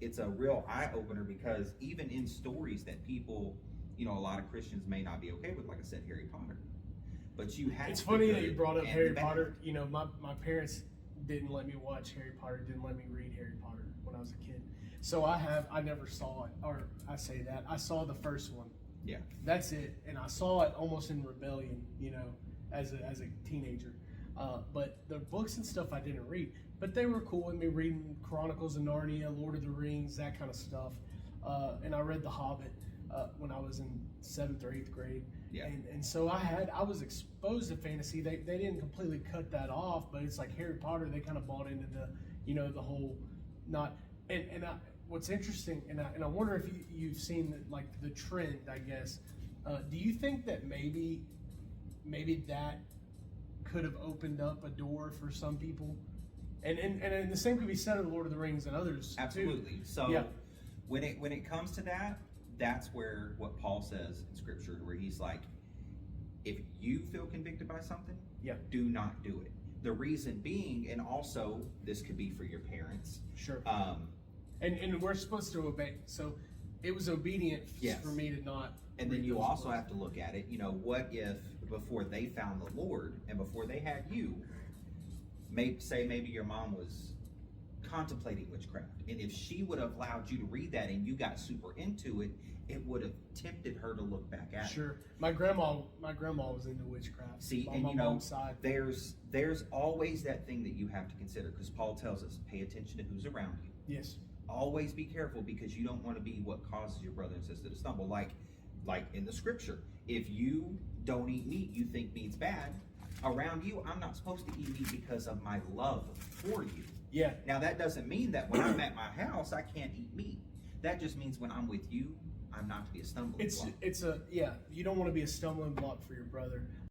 it's a real eye opener, because even in stories that people, a lot of Christians may not be okay with, like I said, Harry Potter. But you have. It's funny that you brought up Harry Potter. My parents didn't let me watch Harry Potter, didn't let me read Harry Potter when I was a kid. So I never saw it, or I say that. I saw the first one. Yeah. That's it. And I saw it almost in rebellion, as a teenager. But the books and stuff I didn't read. But they were cool with me reading Chronicles of Narnia, Lord of the Rings, that kind of stuff. And I read The Hobbit when I was in 7th or 8th grade. Yeah. And so I was exposed to fantasy. They didn't completely cut that off, but it's like Harry Potter, they kind of bought into the whole not and what's interesting, and I wonder if you've seen the trend, I guess. Do you think that maybe that could have opened up a door for some people? And the same could be said of the Lord of the Rings and others. Absolutely. Too. So yeah. when it comes to that, that's where what Paul says in Scripture, where he's like, if you feel convicted by something, do not do it. The reason being, and also this could be for your parents. Sure. And we're supposed to obey. So it was obedient for me to not. And then you also have to look at it. What if before they found the Lord and before they had you, maybe your mom was contemplating witchcraft, and if she would have allowed you to read that and you got super into it, it would have tempted her to look back at it. Sure. My grandma was into witchcraft. See, on and my mom's side. there's always that thing that you have to consider, because Paul tells us, pay attention to who's around you. Yes. Always be careful, because you don't want to be what causes your brother and sister to stumble. Like in the Scripture, if you don't eat meat, you think meat's bad. Around you, I'm not supposed to eat meat because of my love for you. Yeah. Now that doesn't mean that when I'm at my house I can't eat meat. That just means when I'm with you, I'm not to be a stumbling block. You don't want to be a stumbling block for your brother.